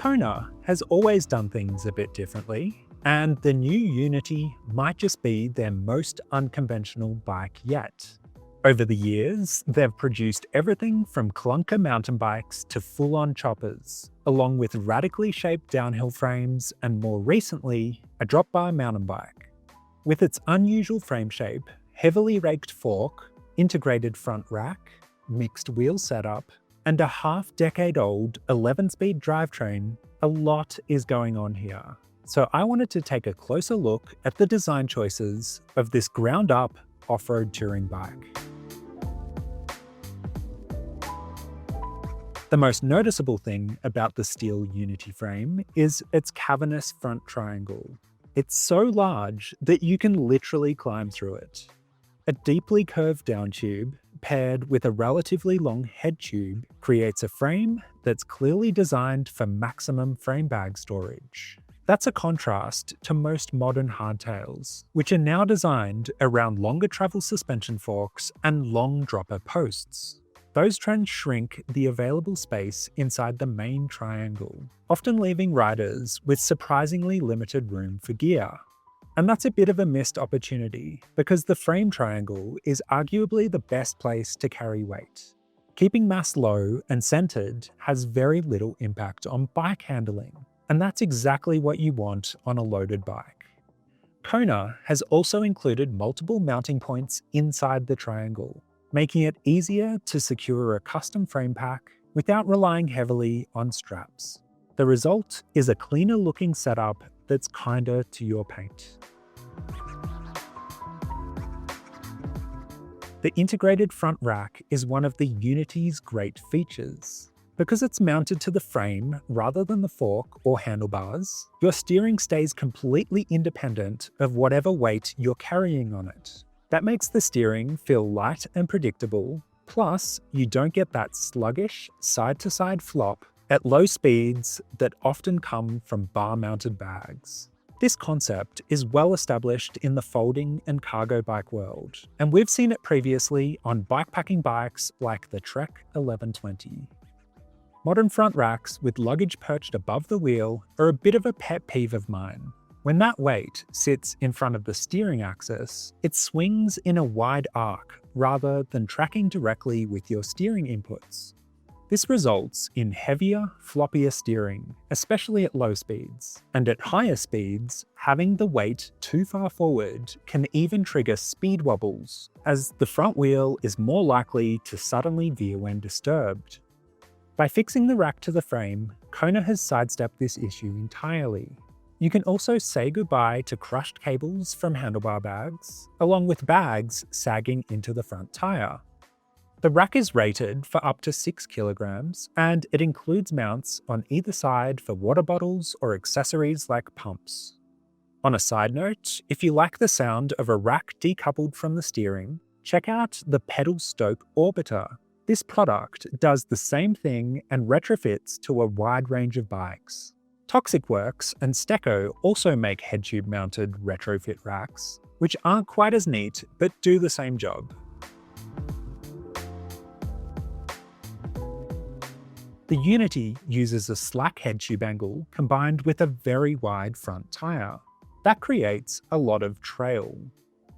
Kona has always done things a bit differently, and the new Unity might just be their most unconventional bike yet. Over the years, they've produced everything from clunker mountain bikes to full-on choppers, along with radically shaped downhill frames and more recently, a drop bar mountain bike. With its unusual frame shape, heavily raked fork, integrated front rack, mixed wheel setup, and a half-decade-old 11-speed drivetrain, a lot is going on here. So I wanted to take a closer look at the design choices of this ground-up off-road touring bike. The most noticeable thing about the steel Unity frame is its cavernous front triangle. It's so large that you can literally climb through it. A deeply curved down tube paired with a relatively long head tube creates a frame that's clearly designed for maximum frame bag storage. That's a contrast to most modern hardtails, which are now designed around longer travel suspension forks and long dropper posts. Those trends shrink the available space inside the main triangle, often leaving riders with surprisingly limited room for gear. And that's a bit of a missed opportunity, because the frame triangle is arguably the best place to carry weight. Keeping mass low and centered has very little impact on bike handling, and that's exactly what you want on a loaded bike. Kona has also included multiple mounting points inside the triangle, making it easier to secure a custom frame pack without relying heavily on straps. The result is a cleaner looking setup that's kinder to your paint. The integrated front rack is one of the Unity's great features. Because it's mounted to the frame rather than the fork or handlebars, your steering stays completely independent of whatever weight you're carrying on it. That makes the steering feel light and predictable, plus you don't get that sluggish side-to-side flop at low speeds that often come from bar-mounted bags. This concept is well established in the folding and cargo bike world, and we've seen it previously on bikepacking bikes like the Trek 1120. Modern front racks with luggage perched above the wheel are a bit of a pet peeve of mine. When that weight sits in front of the steering axis, it swings in a wide arc rather than tracking directly with your steering inputs. This results in heavier, floppier steering, especially at low speeds. And at higher speeds, having the weight too far forward can even trigger speed wobbles, as the front wheel is more likely to suddenly veer when disturbed. By fixing the rack to the frame, Kona has sidestepped this issue entirely. You can also say goodbye to crushed cables from handlebar bags, along with bags sagging into the front tyre. The rack is rated for up to 6 kilograms, and it includes mounts on either side for water bottles or accessories like pumps. On a side note, if you like the sound of a rack decoupled from the steering, check out the Pedal Stoke Orbiter. This product does the same thing and retrofits to a wide range of bikes. Toxic Works and Stecco also make head tube mounted retrofit racks, which aren't quite as neat but do the same job. The Unity uses a slack head tube angle combined with a very wide front tyre. That creates a lot of trail.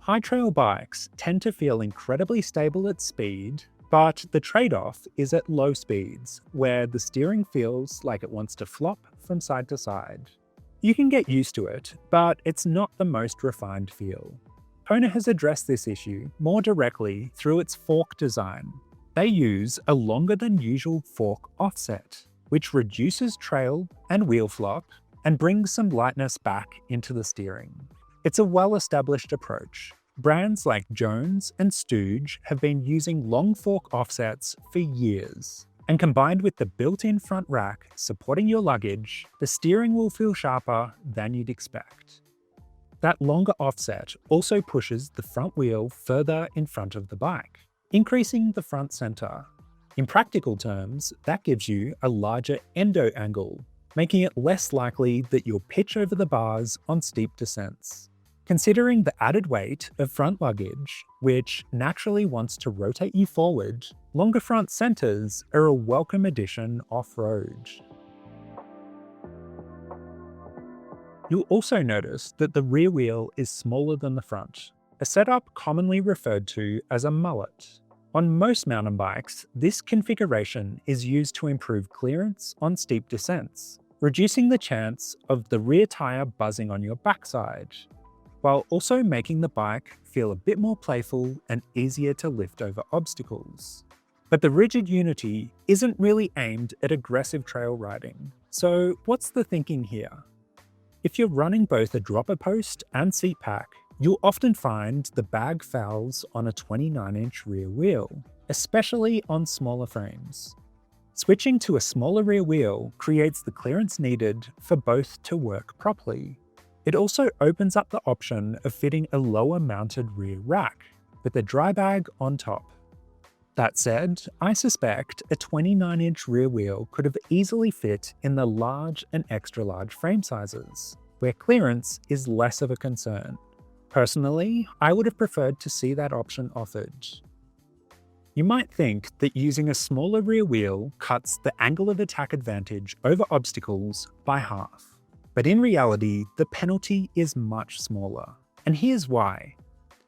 High trail bikes tend to feel incredibly stable at speed, but the trade-off is at low speeds, where the steering feels like it wants to flop from side to side. You can get used to it, but it's not the most refined feel. Kona has addressed this issue more directly through its fork design. They use a longer than usual fork offset, which reduces trail and wheel flop and brings some lightness back into the steering. It's a well-established approach. Brands like Jones and Stooge have been using long fork offsets for years, and combined with the built-in front rack supporting your luggage, the steering will feel sharper than you'd expect. That longer offset also pushes the front wheel further in front of the bike, increasing the front center. In practical terms, that gives you a larger endo angle, making it less likely that you'll pitch over the bars on steep descents. Considering the added weight of front luggage, which naturally wants to rotate you forward, longer front centers are a welcome addition off-road. You'll also notice that the rear wheel is smaller than the front, a setup commonly referred to as a mullet. On most mountain bikes, this configuration is used to improve clearance on steep descents, reducing the chance of the rear tyre buzzing on your backside, while also making the bike feel a bit more playful and easier to lift over obstacles. But the rigid Unity isn't really aimed at aggressive trail riding. So what's the thinking here? If you're running both a dropper post and seat pack, you'll often find the bag fouls on a 29-inch rear wheel, especially on smaller frames. Switching to a smaller rear wheel creates the clearance needed for both to work properly. It also opens up the option of fitting a lower mounted rear rack, with a dry bag on top. That said, I suspect a 29-inch rear wheel could have easily fit in the large and extra large frame sizes, where clearance is less of a concern. Personally, I would have preferred to see that option offered. You might think that using a smaller rear wheel cuts the angle of attack advantage over obstacles by half. But in reality, the penalty is much smaller. And here's why.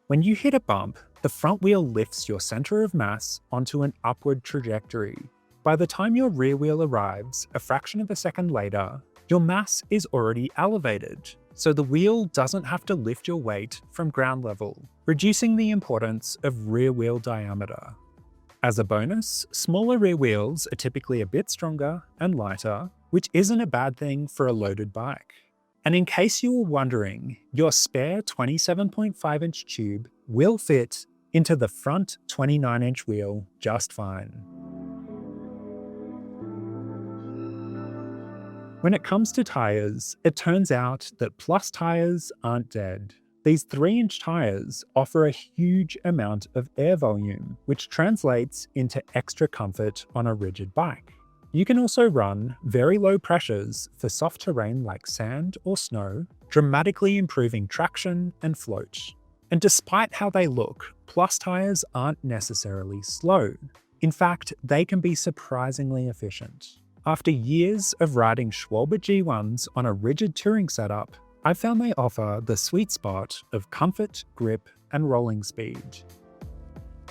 When you hit a bump, the front wheel lifts your center of mass onto an upward trajectory. By the time your rear wheel arrives, a fraction of a second later, your mass is already elevated, so the wheel doesn't have to lift your weight from ground level, reducing the importance of rear wheel diameter. As a bonus, smaller rear wheels are typically a bit stronger and lighter, which isn't a bad thing for a loaded bike. And in case you were wondering, your spare 27.5-inch tube will fit into the front 29-inch wheel just fine. When it comes to tyres, it turns out that plus tyres aren't dead. These 3-inch tyres offer a huge amount of air volume, which translates into extra comfort on a rigid bike. You can also run very low pressures for soft terrain like sand or snow, dramatically improving traction and float. And despite how they look, plus tyres aren't necessarily slow. In fact, they can be surprisingly efficient. After years of riding Schwalbe G1s on a rigid touring setup, I found they offer the sweet spot of comfort, grip, and rolling speed.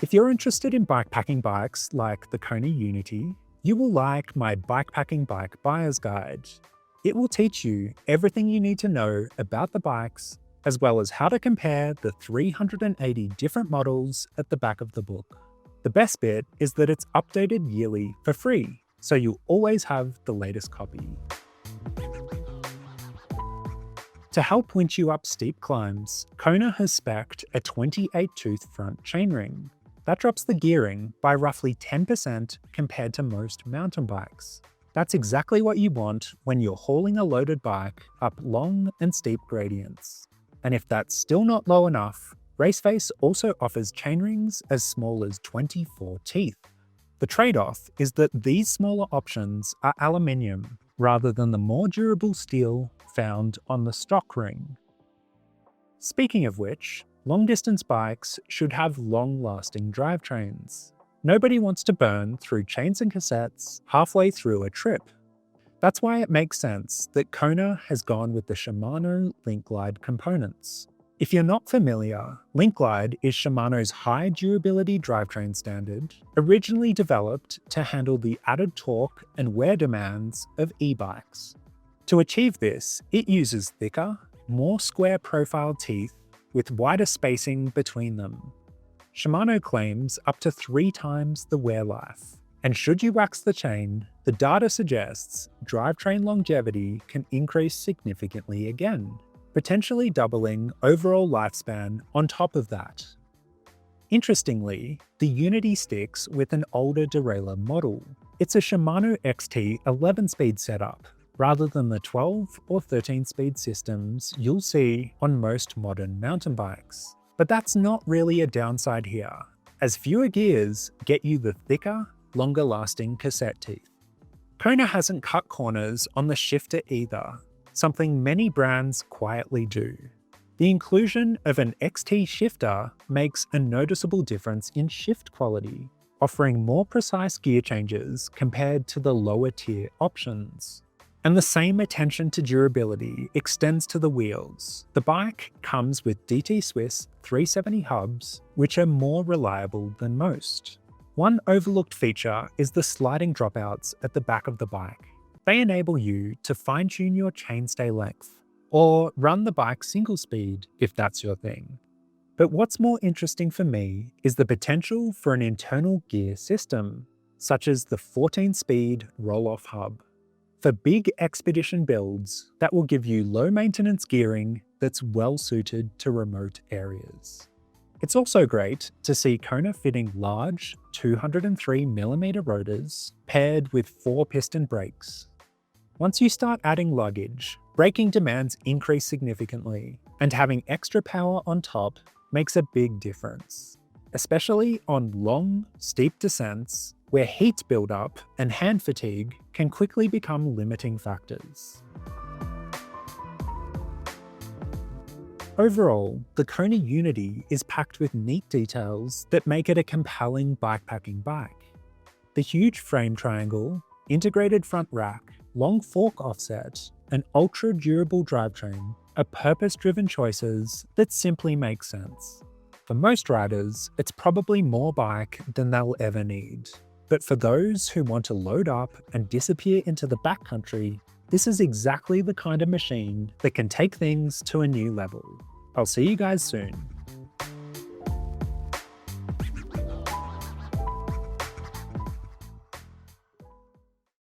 If you're interested in bikepacking bikes like the Kona Unity, you will like my Bikepacking Bike Buyer's Guide. It will teach you everything you need to know about the bikes, as well as how to compare the 380 different models at the back of the book. The best bit is that it's updated yearly for free, so you'll always have the latest copy. To help winch you up steep climbs, Kona has spec'd a 28-tooth front chainring. That drops the gearing by roughly 10% compared to most mountain bikes. That's exactly what you want when you're hauling a loaded bike up long and steep gradients. And if that's still not low enough, Raceface also offers chainrings as small as 24 teeth. The trade-off is that these smaller options are aluminium rather than the more durable steel found on the stock ring. Speaking of which, long-distance bikes should have long-lasting drivetrains. Nobody wants to burn through chains and cassettes halfway through a trip. That's why it makes sense that Kona has gone with the Shimano LinkGlide components. If you're not familiar, LinkGlide is Shimano's high durability drivetrain standard, originally developed to handle the added torque and wear demands of e-bikes. To achieve this, it uses thicker, more square profile teeth with wider spacing between them. Shimano claims up to 3 times the wear life. And should you wax the chain, the data suggests drivetrain longevity can increase significantly again, potentially doubling overall lifespan on top of that. Interestingly, the Unity sticks with an older derailleur model. It's a Shimano XT 11-speed setup, rather than the 12 or 13-speed systems you'll see on most modern mountain bikes. But that's not really a downside here, as fewer gears get you the thicker, longer-lasting cassette teeth. Kona hasn't cut corners on the shifter either, something many brands quietly do. The inclusion of an XT shifter makes a noticeable difference in shift quality, offering more precise gear changes compared to the lower-tier options. And the same attention to durability extends to the wheels. The bike comes with DT Swiss 370 hubs, which are more reliable than most. One overlooked feature is the sliding dropouts at the back of the bike. They enable you to fine-tune your chainstay length, or run the bike single speed if that's your thing. But what's more interesting for me is the potential for an internal gear system, such as the 14-speed roll-off hub. For big expedition builds, that will give you low-maintenance gearing that's well-suited to remote areas. It's also great to see Kona fitting large 203mm rotors paired with 4-piston brakes. Once you start adding luggage, braking demands increase significantly, and having extra power on top makes a big difference, especially on long, steep descents where heat buildup and hand fatigue can quickly become limiting factors. Overall, the Kona Unity is packed with neat details that make it a compelling bikepacking bike. The huge frame triangle, integrated front rack, long fork offset, and ultra-durable drivetrain are purpose-driven choices that simply make sense. For most riders, it's probably more bike than they'll ever need. But for those who want to load up and disappear into the backcountry, this is exactly the kind of machine that can take things to a new level. I'll see you guys soon.